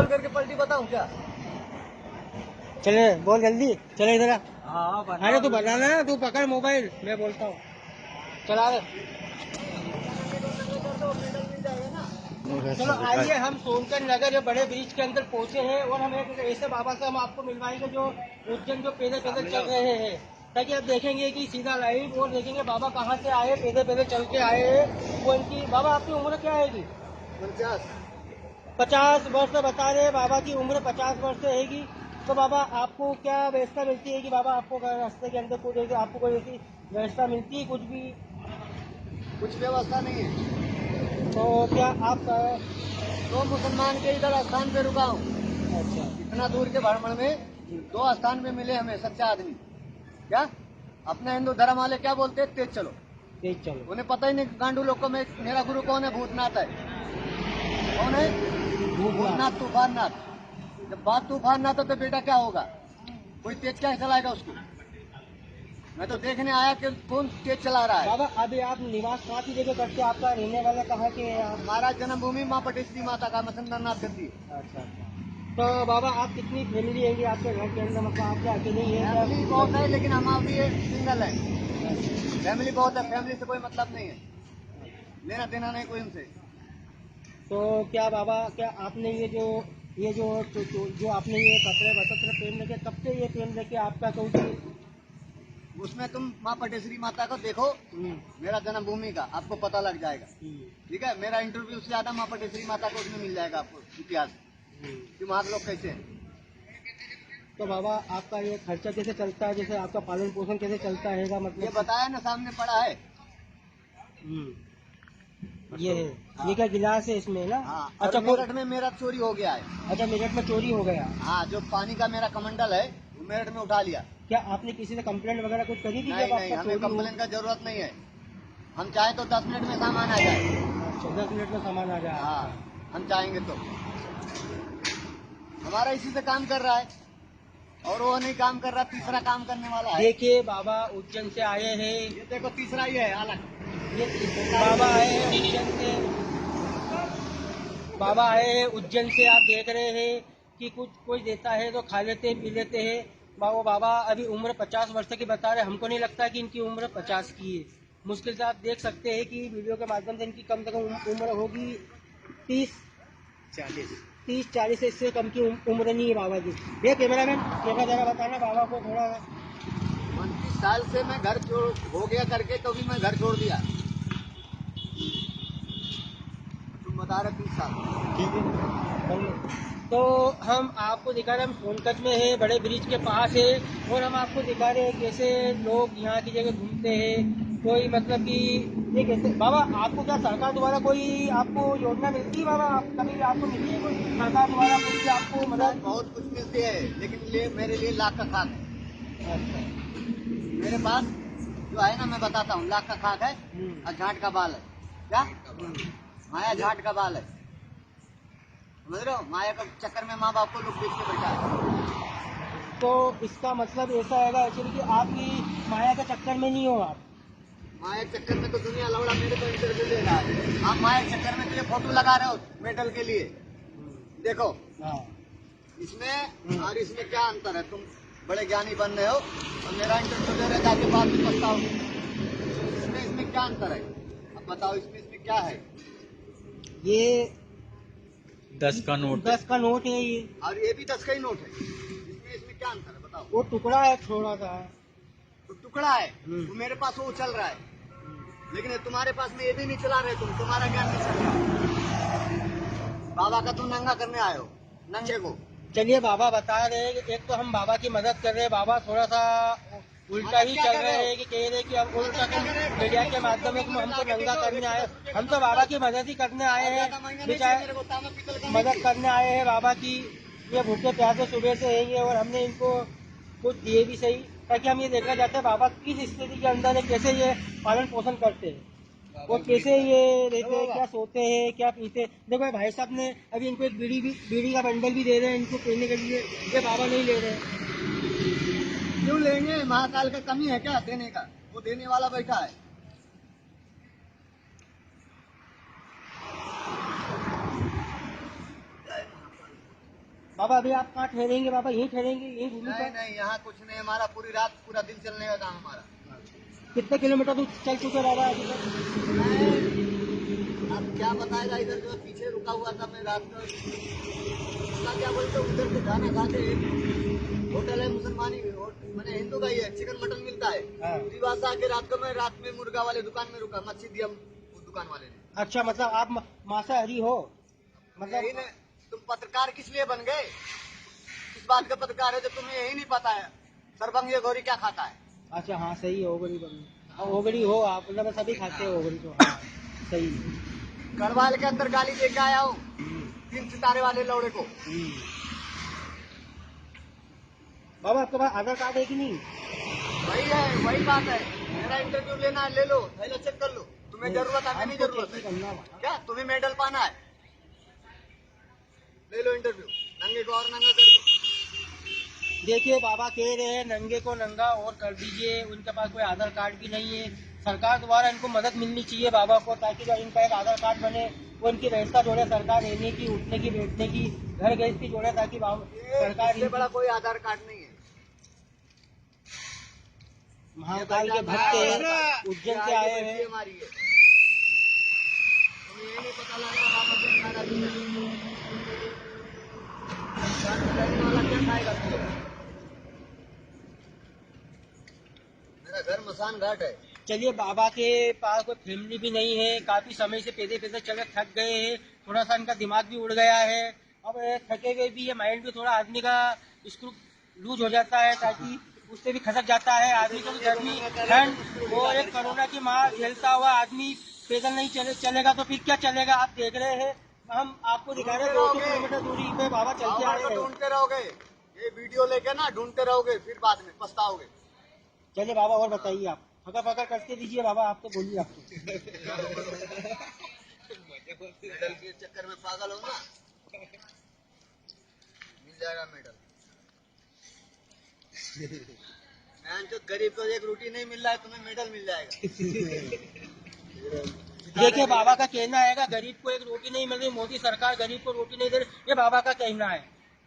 बोल करके पलटी बताऊं क्या? चले बोल जल्दी, चले इधर आ। हाँ अरे तू बताना ना, तू पकड़ मोबाइल, मैं बोलता हूँ। चला रहे। चलो आइए, हम सोनकर नगर जो बड़े ब्रिज के अंदर पहुंचे हैं और हम एक ऐसे बाबा से हम आपको मिलवाएंगे जो उज्जैन जो पैदल पैदल चल रहे हैं, ताकि आप देखेंगे कि सीधा लाइव और देखेंगे बाबा कहाँ से आए, पैदल पैदल चल के आए हैं। वो इनकी बाबा आपकी उम्र क्या आएगी? 50 वर्ष बता रहे हैं, बाबा की उम्र 50 वर्ष रहेगी। तो बाबा आपको क्या व्यवस्था मिलती है कि बाबा आपको रास्ते के अंदर कुछ आपको कोई ऐसी व्यवस्था मिलती है? कुछ व्यवस्था नहीं है। तो क्या आप दो मुसलमान के इधर स्थान पे रुका हूँ। अच्छा इतना दूर के भ्रमण में दो स्थान पे मिले हमें सच्चा आदमी। क्या अपने हिंदू धर्म वाले क्या बोलते हैं? तेज चलो। तेज चलो। उन्हें पता ही नहीं गांडू लोग को मेरा गुरु कौन है? भूतनाथ है। कौन है? भूतनाथ तूफाननाथ। जब बात तूफाननाथ हो तो बेटा क्या होगा? कोई तेज क्या चलाएगा उसको? मैं तो देखने आया कि कौन तेज चला रहा है। बाबा अभी आप निवास कहाँ की जगह करते, आपका रहने वाला कहाँ के हैं आप? हमारा जन्मभूमि माँ पटेश्वरी माता का मसंदरनाथ गद्दी। अच्छा। तो बाबा आप कितनी फैमिली है आपके घर के अंदर, मतलब आप क्या अकेले ही है? फैमिली बहुत है लेकिन हम अभी सिंगल है। फैमिली बहुत है, फैमिली से कोई मतलब नहीं है, लेना देना नहीं कोई हमसे। तो क्या बाबा, क्या आपने ये जो जो आपने ये कपड़े वस्त्र पहन रखे, कब से ये पहन रखे आपका? क्योंकि उसमें तुम माँ पटेश्वरी माता को देखो, मेरा जन्मभूमि का आपको पता लग जाएगा। ठीक है, मेरा इंटरव्यू से ज्यादा माँ पटेश्वरी माता को उसमें मिल जाएगा आपको इतिहास कि वहाँ के लोग कैसे हैं। तो बाबा आपका ये खर्चा कैसे चलता है, जैसे आपका पालन पोषण कैसे चलता है? मतलब ये बताया ना, सामने पड़ा है। ये है, ये क्या गिलास है इसमें ना? हाँ, अच्छा, मेरठ में मेरा चोरी हो गया है। अच्छा, मेरठ में चोरी हो गया। हाँ, जो पानी का मेरा कमंडल है वो मेरठ में उठा लिया। क्या आपने किसी से कंप्लेंट वगैरह कुछ करी थी? नहीं नहीं, हमें कंप्लेन का जरूरत नहीं है। हम चाहे तो 10 मिनट में सामान आ जाए। अच्छा, 10 मिनट में सामान आ जाए। हाँ, हम चाहेंगे तो। हमारा इसी से काम कर रहा है और वो नहीं काम कर रहा, तीसरा काम करने वाला है। देखिए बाबा उज्जैन से आए हैं, ये देखो तीसरा ही है अलग। ये बाबा आए हैं उज्जैन से, बाबा आए हैं उज्जैन से। आप देख रहे हैं कि कुछ कोई देता है तो खा लेते हैं, पी लेते हैं। वो बाबा अभी उम्र 50 वर्ष की बता रहे हैं। हमको नहीं लगता कि इनकी उम्र 50 की है। मुश्किल से आप देख सकते हैं कि वीडियो के माध्यम से इनकी कम से कम उम्र होगी 30-40 से इससे कम की उम्र नहीं है बाबा की। ये कैमरामैन कैमरा जरा बताना बाबा को थोड़ा। 29 साल से मैं घर हो गया करके तो भी मैं घर छोड़ दिया। तुम बता रहे 30 साल। ठीक है, तो हम आपको दिखा रहे हैं, हम सोनकत में है, बड़े ब्रिज के पास है, और हम आपको दिखा रहे हैं कैसे लोग यहाँ की जगह घूमते हैं। कोई मतलब कि ये कैसे बाबा, आपको क्या सरकार द्वारा कोई आपको योजना मिलती है बाबा? आप कभी आपको मिली है कोई सरकार द्वारा कुछ आपको मदद? बहुत कुछ मिलती है लेकिन मेरे लिए लाख का खाक है। अच्छा। मेरे पास जो है ना, मैं बताता हूँ, लाख का खाक है और झाट का बाल है। क्या? माया झाट का बाल है, समझ रहे हो? माया के चक्कर में माँ बाप को लोग बेच के बैठा है। तो इसका मतलब ऐसा है एक्चुअली कि आपकी माया के चक्कर में नहीं हो आप? माया के चक्कर में तो दुनिया लौड़ा मेरे को इंटरव्यू ले रहा है। आप माया के चक्कर में तो ये फोटो लगा रहे हो मेडल के लिए। देखो इसमें और इसमें क्या अंतर है? तुम बड़े ज्ञानी बन रहे हो और मेरा इंटरव्यू ले रहे, जाके बाद में पछताओगे। इसमें क्या अंतर है? अब बताओ, इसमें क्या है? ये 10 का नोट, 10 का नोट है ये, और ये भी 10 का ही नोट है। इसमें क्या अंतर है बताओ? वो टुकड़ा है थोड़ा सा। तो टुकड़ा है, तो मेरे पास वो चल रहा है, लेकिन तुम्हारे पास में ये भी नहीं चला रहे तुम, तुम्हारा ज्ञान नहीं चल रहा। बाबा का तुम नंगा करने आए हो, नंगे को। चलिए बाबा बता रहे हैं कि एक तो हम बाबा की मदद कर रहे हैं, बाबा थोड़ा सा उल्टा ही चल रहे हैं कि कह रहे कि हम उल्टा मीडिया के माध्यम से हमको नंगा करने आए। हम तो बाबा की मदद ही करने आए हैं, बेचारे मदद करने आए हैं बाबा की। ये भूखे प्यासे सुबह से है और हमने इनको कुछ दिए भी सही, ताकि हम ये देखना चाहते हैं बाबा किस स्थिति के अंदर है, कैसे ये पालन पोषण करते हैं और कैसे ये रहते हैं, क्या सोते हैं, क्या पीते हैं। देखो भाई साहब ने अभी इनको एक बीड़ी का बंडल भी दे रहे हैं इनको पीने के लिए, ये बाबा नहीं ले रहे। क्यों लेंगे? महाकाल का कमी है क्या देने का? वो देने वाला बैठा है। बाबा अभी आप कहाँ ठहरेंगे बाबा? यहीं ठहरेंगे, यहीं भूमि नहीं पर? नहीं, यहाँ कुछ नहीं, हमारा पूरी रात पूरा दिन चलने का काम हमारा। कितने किलोमीटर दूर चल चुके बाबा अभी तक? अब क्या बताएगा, इधर जो पीछे रुका हुआ था मैं रात को, उसका क्या बोलते, उधर से खाना खाते, होटल है मुसलमानी, मैंने हिंदू का ही है, चिकन मटन मिलता है। हाँ। रिवाज से आके रात को मैं रात में मुर्गा वाले दुकान में रुका, मच्छी दिया उस दुकान वाले ने। अच्छा, मतलब आप मांसाहारी हो? यही मतलब ने, तुम पत्रकार किस लिए बन गए? किस बात का पत्रकार है जब तुम्हें यही नहीं पता है सरबंग ये गौरी क्या खाता है? अच्छा, हाँ सही है, ओगड़ी बनी। हाँ, ओगड़ी हो आप, मतलब सभी खाते हो ओगड़ी तो। हाँ सही है। गढ़वाल के अंदर गाली दे के आया हूँ 3 सितारे वाले लौड़े को। बाबा आपके पास आधार कार्ड है कि नहीं? वही है, वही बात है। मेरा इंटरव्यू लेना है, ले लो, पहले चेक कर लो। तुम्हें जरूरत है, नहीं जरूरत है? करना बाबा। क्या तुम्हें मेडल पाना है? ले लो इंटरव्यू, नंगे को और नंगा कर दो। देखिए बाबा कह रहे हैं नंगे को नंगा और कर दीजिए, उनके पास कोई आधार कार्ड भी नहीं है। सरकार द्वारा इनको मदद मिलनी चाहिए बाबा को, ताकि जब इनका एक आधार कार्ड बने वो इनकी व्यवस्था जोड़े, सरकार रहने की, उठने की, बैठने की, घर गृहस्थी जोड़े, ताकि सरकार इससे बड़ा कोई आधार कार्ड नहीं है। महाकाल के भक्त हैं, उज्जैन से आए हैं। हमारी है, तुम्हें ये नहीं पता लगा बाबा क्या खाएगा वाला क्या खाएगा तुझे? मेरा घर मसान घाट है। चलिए, बाबा के पास कोई फैमिली भी नहीं है, काफी समय से पैदल पैदल चले थक गए हैं, थोड़ा सा इनका दिमाग भी उड़ गया है। अब थके हुए भी है, माइंड भी थोड़ा आदमी का स्क्रू लूज हो जाता है, ताकि उससे भी खसक जाता है आदमी को। गर्मी, ठंड और एक कोरोना की मार झेलता हुआ आदमी पैदल नहीं चलेगा तो फिर क्या चलेगा? आप देख रहे हैं, हम आपको दिखा रहे हैं 2 किलोमीटर दूरी पे बाबा चलते आ रहे हैं। ढूंढते रहोगे, ये वीडियो लेके ना ढूंढते रहोगे, फिर बाद में पछताओगे। चलिए बाबा, और बताइए आप, फका फका करके दीजिए बाबा, आप तो बोलिए आप तो। मेडल के चक्कर में पागल हो ना, मिल जाएगा मेडल। जो गरीब को एक रोटी नहीं मिल रहा है, तुम्हें मेडल मिल जाएगा। देखिए बाबा का कहना है गरीब को एक रोटी नहीं मिल रही, मोदी सरकार गरीब को रोटी नहीं दे रही। ये बाबा का कहना है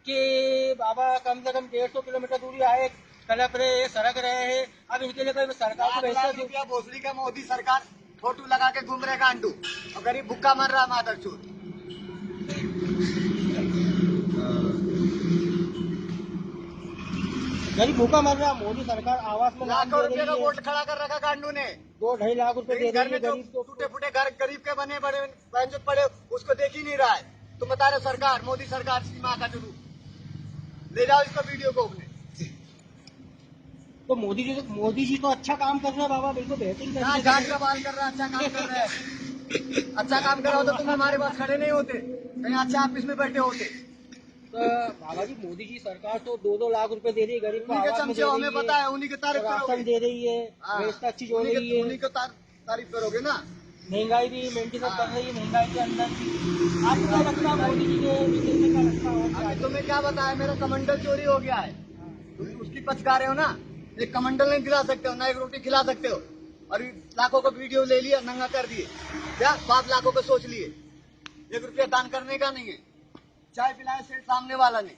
कि बाबा कम से कम 150 किलोमीटर दूरी आए, कलप रहे, सड़क रहे हैं। अब इनके लिए कोई सरकार को पैसा रुपया भोसड़ी का मोदी सरकार फोटो लगा के घूम रहे गांडू, और गरीब भूखा मर रहा मादर चोर। गरीब भूखा मर रहा, मोदी सरकार आवास में लाखों रुपए का वोट खड़ा कर रखा गांडू ने। 2-2.5 लाख रुपए दे घर रही में है जो गरीब को। टूटे फूटे घर गरीब के बने बड़े जो पड़े, उसको देख ही नहीं रहा है। तुम बता रहे सरकार, मोदी सरकार सीमा का चुरू, ले जाओ इसको वीडियो को अपने। तो मोदी जी तो अच्छा काम कर रहे हैं बाबा, बिल्कुल बेहतरीन कर रहे हैं। जान का बाल कर रहा है, अच्छा काम कर रहा है। अच्छा काम कर रहा हो तो तुम हमारे पास खड़े नहीं होते, कहीं अच्छा ऑफिस में बैठे होते। तो बाबा जी, मोदी जी सरकार तो 2-2 लाख रुपए दे रही है गरीब को, उन्हीं के आवास में चमचे दे हमें रही पता है, है, उन्हीं की तारीफ राशन करोगे। दे रही है, व्यवस्था अच्छी जो रही है, उन्हीं को तारीफ करोगे ना। महंगाई भी मेंटेन कर रही है, महंगाई के अंदर भी। आपको क्या लगता है मोदी जी के विषय में, क्या लगता है? अभी तुम्हें क्या बताया, मेरा कमंडल चोरी हो गया है, तुम उसकी पचका रहे हो ना। एक कमंडल नहीं दिला सकते हो, ना एक रोटी खिला सकते हो, और लाखों को वीडियो ले लिया, नंगा कर दिए। क्या 5 लाखों को सोच लिए, 1 रुपया दान करने का नहीं है। चाय पिलाए सेठ सामने वाला ने,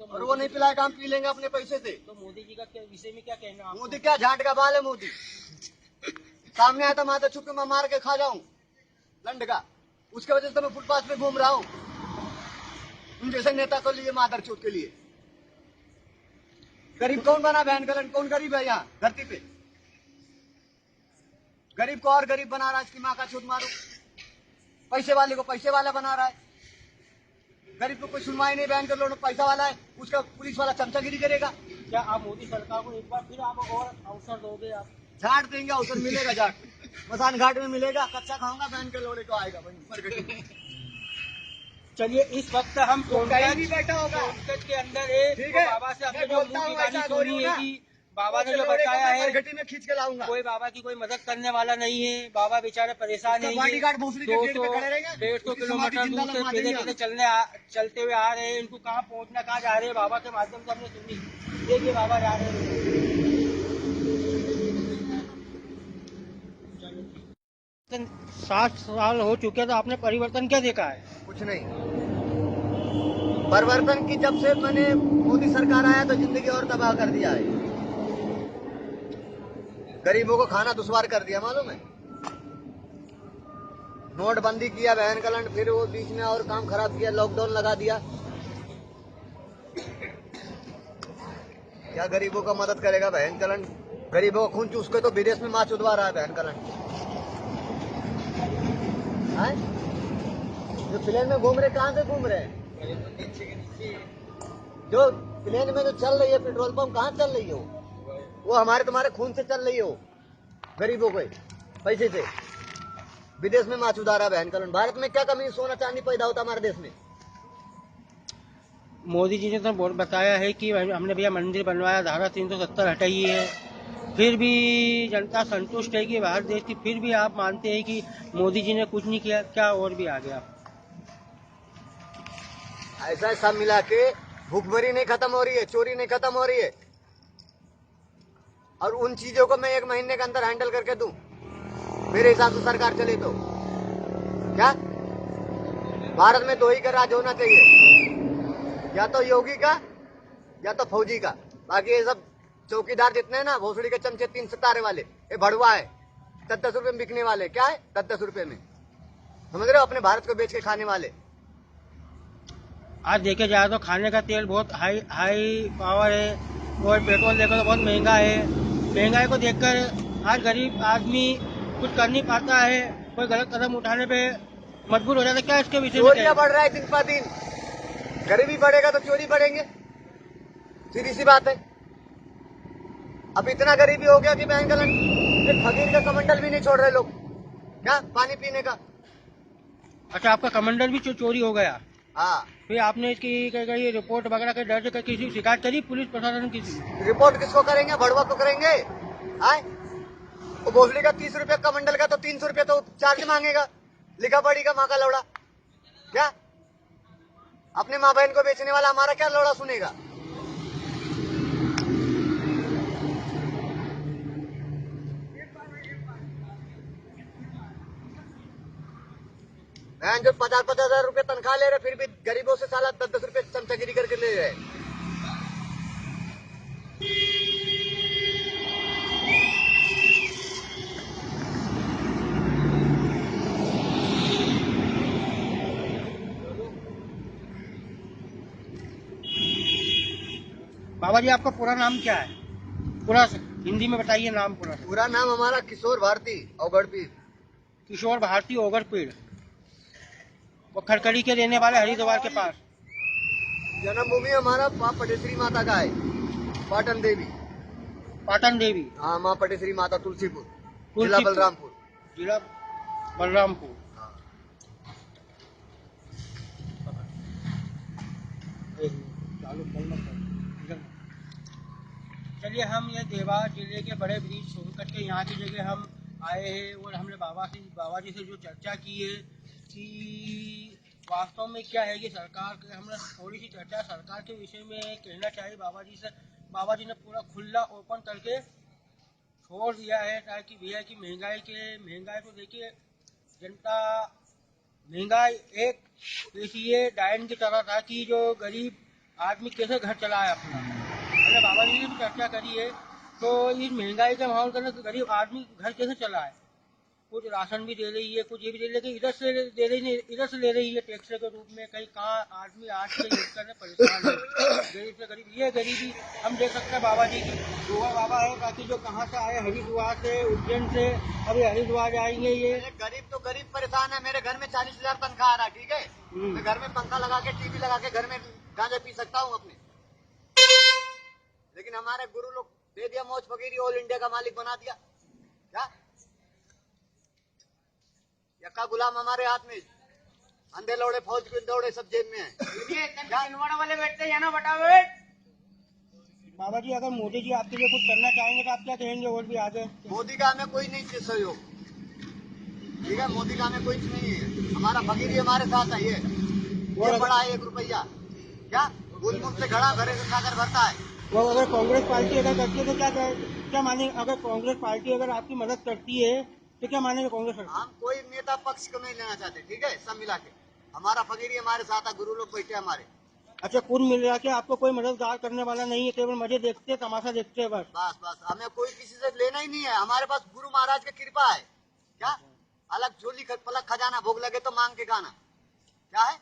और वो नहीं पिलाएगा, हम पी लेंगे अपने पैसे से। तो मोदी जी का विषय में क्या कहना है? मोदी क्या झांट का बाल है मोदी। सामने आया तो मैं तो छुप के मैं मार के खा जाऊं लंड का, उसके वजह से मैं फुटपाथ पे घूम रहा हूँ उन जैसे नेता को लिए, मादर चोट के लिए। गरीब कौन बना बहन का लंड? कौन गरीब है यहाँ धरती पे? गरीब को और गरीब बना रहा है, इसकी माँ का छूट मारू। पैसे वाले को पैसे वाला बना रहा है, गरीब को कोई सुनवाई नहीं। बहन का लोग पैसा वाला है, उसका पुलिस वाला चमचागिरी करेगा। क्या आप मोदी सरकार को एक बार फिर आप और अवसर दोगे? आप झाड़ देंगे, अवसर मिलेगा, झाड़ मसान घाट में मिलेगा। कच्चा खाऊंगा, बहन के लोड़े को आएगा वही। चलिए, इस वक्त हम कहीं भी बैठा होगा सोनकच के अंदर है, ठीक तो है। बाबा से अपने मैं जो बोलता मुंह की हूँ गाली ऐसा सुनी गोरी है ना, कि बाबा ने जो लोड़े को बताया मैं है, घटी में खींच के लाऊंगा। कोई बाबा की कोई मदद करने वाला नहीं है। बाबा बेचारे परेशान है, बॉडीगार्ड भोसड़ी के गेट पे खड़े रहेंगे, 150 उसकी किलोमीटर समाधि दूर जिंदा से लगा पैदल देंगे। पैदल चलते हुए आ रहे हैं। इनको कहाँ पहुँचना, कहाँ जा रहे हैं, बाबा के माध्यम से हमने सुनी। देखिए बाबा जा रहे हैं। 60 साल हो चुके, तो आपने परिवर्तन क्या देखा है? कुछ नहीं। परिवर्तन की जब से मैंने मोदी सरकार आया तो जिंदगी और तबाह कर दिया है। गरीबों को खाना दुश्वार कर दिया, मालूम है। नोटबंदी किया बहन कलंड, फिर वो बीच में और काम खराब किया, लॉकडाउन लगा दिया। क्या गरीबों का मदद करेगा बहन कलंड? गरीबों का खून चूस के तो विदेश में माछ उड़वा रहा है बहन कलंड। जो प्लेन में घूम रहे, कहाँ से घूम रहे हैं? जो प्लेन में जो चल रही है पेट्रोल पंप, कहाँ चल रही है वो हमारे तुम्हारे खून से चल रही है। वो गरीबों के पैसे से विदेश में माछ उड़ा रहा है बहन कलंड। भारत में क्या कमी, सोना चांदी पैदा होता हमारे देश में। मोदी जी ने तो बहुत बताया है कि हमने भैया मंदिर बनवाया, धारा 370 हटाई है, फिर भी जनता संतुष्ट है कि भारत देश की, फिर भी आप मानते हैं कि मोदी जी ने कुछ नहीं किया, क्या और भी आ गया? ऐसा सब मिला के भूखमरी नहीं खत्म हो रही है, चोरी नहीं खत्म हो रही है। और उन चीजों को मैं 1 महीने के अंदर हैंडल करके दूं, मेरे हिसाब से सरकार चले तो क्या भारत में 2 ही का राज होना चाहिए, या तो योगी का या तो फौजी का। बाकी ये सब चौकीदार जितने हैं ना, भोसड़ी के चमचे 3 सितारे वाले, ये भड़वा है, 10-10 रुपए में बिकने वाले। क्या है 10-10 रुपए में, समझ रहे हो, अपने भारत को बेच के खाने वाले। आज देखे जाए तो खाने का तेल बहुत हाई पावर है, और पेट्रोल देखो तो बहुत महंगा है। महंगाई को देखकर आज गरीब आदमी कुछ कर नहीं पाता है, कोई गलत कदम उठाने पे मजबूर हो जाता है। क्या इसके विषय में चोरियां बढ़ रहा है दिन पर दिन, गरीबी बढ़ेगा तो चोरी बढ़ेंगे, सीधी सी बात है। अब इतना गरीबी हो गया कि बहन कलन एक फकीर का कमंडल भी नहीं छोड़ रहे लोग, क्या पानी पीने का। अच्छा, आपका कमंडल भी चोरी हो गया? हाँ, फिर आपने इसकी रिपोर्ट वगैरह के दर्ज कर किसी शिकायत करी पुलिस प्रशासन की? रिपोर्ट किसको करेंगे, भड़वा को करेंगे। आए वो भोसड़ी का 30 रुपए कमंडल का तो 300 रुपए तो चार्ज मांगेगा, लिखा पड़ी का माँ का लौड़ा। क्या अपने माँ बहन को बेचने वाला हमारा क्या लौड़ा सुनेगा? जो 50-50 हजार रुपए तनख्वाह ले रहे, फिर भी गरीबों से साला 10-10 रुपए चमचागिरी करके ले रहे। बाबा जी, आपका पूरा नाम क्या है? पूरा हिंदी में बताइए नाम पूरा। पूरा नाम हमारा किशोर भारती ओगड़पीर। किशोर भारती ओगड़पीर, वो खड़खड़ी के रहने वाले, हरिद्वार के पास। जन्मभूमि हमारा माँ पटेश्वरी माता का है, पाटन देवी। पाटन देवी? हाँ, माँ पटेश्वरी माता, तुलसीपुर, जिला बलरामपुर। जिला बलरामपुर। चलिए, हम ये देवास जिले के बड़े ब्रिज सोनकट के यहाँ की जगह हम आए हैं, और हमने बाबा जी से जो चर्चा की है कि वास्तव में क्या है कि सरकार, हमने थोड़ी सी चर्चा सरकार के विषय में कहना चाहिए बाबा जी से। बाबा जी ने पूरा खुला ओपन करके छोड़ दिया है, ताकि भैया की महंगाई को देखिए, जनता महंगाई एक देखिए डायन की तरह था कि जो गरीब आदमी कैसे घर चलाए अपना। हमने बाबा जी ने भी चर्चा करी है, तो इस महंगाई के माहौल के अंदर गरीब आदमी घर कैसे चलाए। कुछ राशन भी दे रही है, कुछ ये भी दे रही है, लेकिन इधर से दे रही नहीं, इधर से ले रही है टैक्स के रूप में। कहीं कहाँ आदमी आज के यूज करने परेशान है, गरीब से गरीब। ये गरीबी हम देख सकते हैं बाबा जी की। दुआ बाबा है, बाकी जो कहाँ से आए, हरिद्वार से, उज्जैन से, अभी हरिद्वार जाएंगे। ये गरीब तो गरीब परेशान है। मेरे घर में 40,000 तनख्वाह आ रहा, ठीक है, मैं घर में पंखा लगा के, टीवी लगा के घर में गांजा पी सकता हूँ अपने। लेकिन हमारे गुरु लोग दे दिया मौज फकीरी, ऑल इंडिया का मालिक बना दिया। क्या यक्का गुलाम हमारे हाथ में, अंधे लौड़े फौज के दौड़े सब जेब में है। वाले बैठते हैं ना, बटावे। बाबा जी, अगर मोदी जी आपके लिए कुछ करना चाहेंगे तो आप क्या कहेंगे और भी आगे? मोदी का हमें कोई नहीं चाहिए सहयोग, ठीक है, मोदी का हमें कोई नहीं है। हमारा फकीरी हमारे साथ है। ये बड़ा है 1 रुपया, क्या बुलबुल से घड़ा भरे से खाकर भरता है। वो अगर कांग्रेस पार्टी अगर करती है तो क्या मानेंगे? अगर कांग्रेस पार्टी अगर आपकी मदद करती है तो क्या मानेंगे कांग्रेस? हम कोई नेता पक्ष को नहीं लेना चाहते, ठीक है, सब मिला के हमारा फकीरी हमारे साथ है, गुरु लोग बैठे हमारे। अच्छा, कुल मिला के आपको कोई मददगार करने वाला नहीं है, केवल मजे देखते तमाशा देखते हैं बस। बस बस हमें कोई किसी से लेना ही नहीं है। हमारे पास गुरु महाराज की कृपा है। क्या अलग झोली पलक खजाना, भोग लगे तो मांग के खाना, क्या है?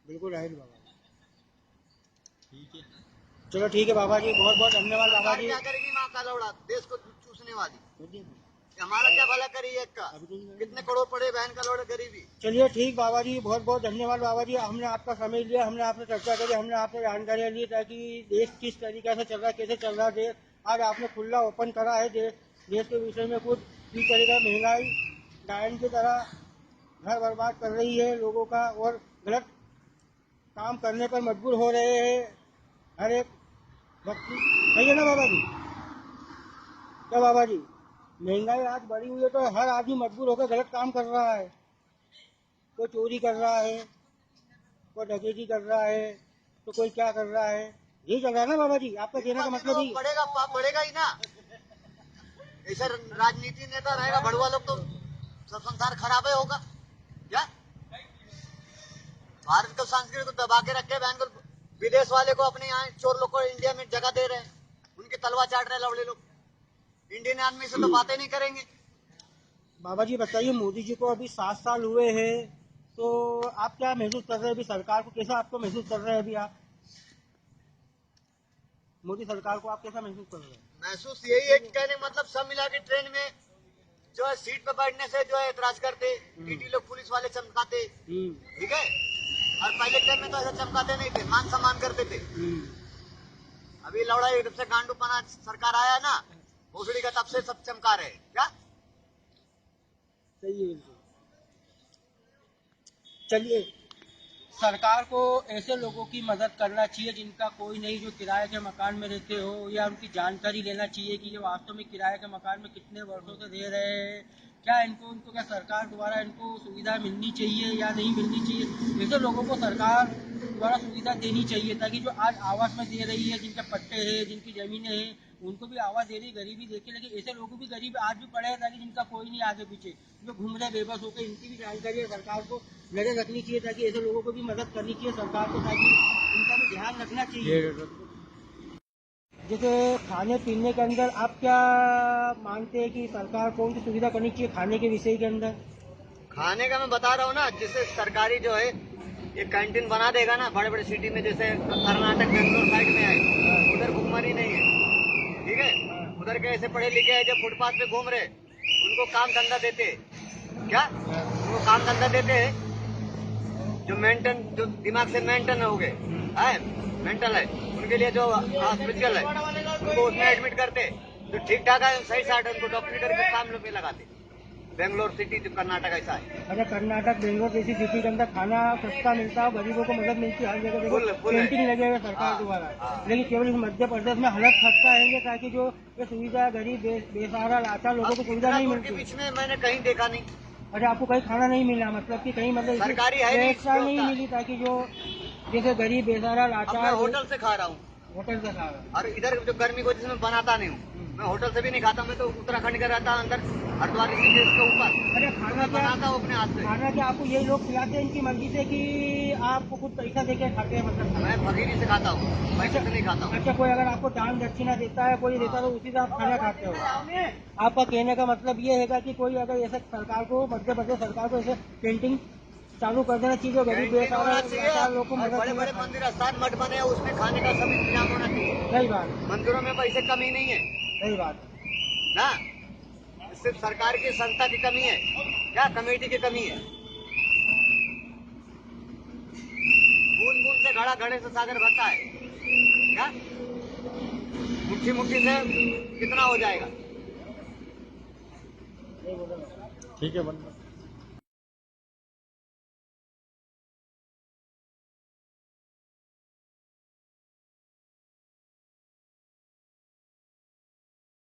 बिल्कुल राइट बाबा। ठीक है, चलो ठीक है बाबा जी, बहुत बहुत धन्यवाद बाबा सरकार जी। क्या करेगी माँ का लौड़ा, देश को चूसने वाली। हमारा क्या भला करी है इसका? कितने करोड़ पड़े बहन का लौड़ा गरीबी। चलिए ठीक बाबा जी, बहुत बहुत धन्यवाद बाबा जी। हमने आपका समय लिया, हमने आपसे चर्चा करी, हमने आपसे जानकारी ली ताकि देश किस तरीके से चल रहा है, कैसे चल रहा है देश। आज आपने खुला ओपन करा है देश के विषय में। कुछ किस तरीके महंगाई डायन की तरह घर बर्बाद कर रही है लोगों का, और गलत काम करने पर मजबूर हो रहे हैं हर एक व्यक्ति। सही है ना बाबा जी? क्या बाबा जी, महंगाई आज बढ़ी हुई है तो हर आदमी मजबूर होकर गलत काम कर रहा है। कोई चोरी कर रहा है, कोई डकैती कर रहा है, तो कोई क्या कर रहा है। यही चल रहा है ना बाबा जी? आपका कहने का मतलब ही बढ़ेगा, पाप बढ़ेगा ही ना। ऐसा राजनीति नेता रहेगा भड़ुआ लोग तो सब संसार खराब ही होगा। क्या भारत को संस्कृति को दबा के रखे बहन को, विदेश वाले को अपने यहाँ चोर लोग को इंडिया में जगह दे रहे हैं, उनकी तलवार चाट रहे लवड़े लोग। इंडियन आदमी से तो बातें नहीं करेंगे। बाबा जी बताइए, मोदी जी को अभी 7 साल हुए हैं, तो आप क्या महसूस कर रहे हैं अभी? सरकार को कैसा आपको महसूस कर रहे हैं अभी आप? मोदी सरकार को आप कैसा महसूस कर रहे हैं? महसूस यही है कि कहने का मतलब सब मिला के ट्रेन में जो है सीट पे बैठने से जो है एतराज करते, टीटी लोग पुलिस वाले चमकाते, ठीक है। और पहले ट्रेन में तो ऐसा चमकाते नहीं थे, मान सम्मान करते थे। अभी लौड़ा एकदम से गांडूपना सरकार आया ना, भोसड़ी का, तब से सब चमका रहे। क्या सही है, बिल्कुल। चलिए, सरकार को ऐसे लोगों की मदद करना चाहिए जिनका कोई नहीं, जो किराए के मकान में रहते हो, या उनकी जानकारी लेना चाहिए कि ये वास्तव में किराए के मकान में कितने वर्षों से रह रहे हैं। क्या इनको क्या सरकार द्वारा इनको सुविधा मिलनी चाहिए या नहीं मिलनी चाहिए? ऐसे लोगों को सरकार द्वारा सुविधा देनी चाहिए ताकि जो आज आवास में दे रही है, जिनके पट्टे हैं, जिनकी जमीनें हैं, उनको भी आवाज दे रही, गरीबी देखे। लेकिन ऐसे लोगों भी गरीब आज भी पड़े हैं ताकि जिनका कोई नहीं आगे पीछे, जो घूम रहे बेबस होकर, इनकी भी जानकारी सरकार को नजर रखनी चाहिए ताकि ऐसे लोगों को भी मदद करनी चाहिए सरकार को, ताकि इनका भी ध्यान रखना चाहिए। जैसे खाने पीने के अंदर आप क्या मानते हैं कि सरकार कौन सी सुविधा करनी चाहिए खाने के विषय के अंदर? खाने का मैं बता रहा हूँ ना, जिससे सरकारी जो है ये कैंटीन बना देगा ना बड़े बड़े सिटी में, जैसे कर्नाटक बेंगलोर साइड में है, उधर भुखमरी नहीं है, ठीक है। उधर के ऐसे पढ़े लिखे हैं जो फुटपाथ पे घूम रहे, उनको काम धंधा देते हैं। क्या उनको काम धंधा देते हैं, जो दिमाग से मेंटेन हो गए है, मेंटल है, उनके लिए जो हॉस्पिटल है उनको उसमें एडमिट करते, जो ठीक ठाक है सही साठ उनको डॉक्टरी करके काम पे लगाते। बेंगलोर सिटी जो कर्नाटक ऐसा है। अगर कर्नाटक बेंगलोर जैसी सिटी के अंदर खाना सस्ता मिलता है, गरीबों को मदद मिलती है, हर जगह देखो पेंटिंग लगे हुए सरकार द्वारा। लेकिन केवल इस मध्य प्रदेश में हालत खस्ता है ताकि जो ये सुविधा गरीब बेसहारा लाचार लोगों को सुविधा नहीं मिलती। बीच में मैंने कहीं देखा नहीं। अरे आपको कहीं खाना नहीं मिला, मतलब कि कहीं मतलब सरकारी व्यवस्था नहीं मिली ताकि जो जैसे गरीब बेसहारा लाचार। होटल से खा रहा हूँ, होटल से खा रहा हूँ, और इधर जो गर्मी को जिसमें बनाता नहीं हूँ, मैं होटल से भी नहीं खाता। मैं तो उत्तराखंड का रहता अंदर हरिद्वार के ऊपर। अरे खाना बनाता हूँ अपने हाथ से। खाना क्या आपको यही लोग खिलाते हैं इनकी मर्जी से कि आपको कुछ पैसा देके खाते हैं? मतलब मैं फकीरी से खाता हूँ, पैसे से नहीं खाता हूँ। अच्छा, कोई अगर आपको दान दक्षिणा देता है, कोई देता है तो उसी से आप खाना खाते हो? आपका कहने का मतलब ये है कि कोई अगर ऐसे सरकार को, मध्य प्रदेश सरकार को ऐसे पेंटिंग चालू कर देना चाहिए, गरीब बेसहारा लोग को मदद। बड़े बड़े मंदिर स्थान मठ बने, उसमें खाने का सब इंतजाम होना चाहिए। सही बात, मंदिरों में पैसे कमी नहीं है। सही बात ना, सिर्फ सरकार की संस्था की कमी है, क्या कमेटी की कमी है। बूंद बूंद से घड़ा, घड़े से सागर भरता है। क्या मुट्ठी मुट्ठी से कितना हो जाएगा? ठीक है बंद।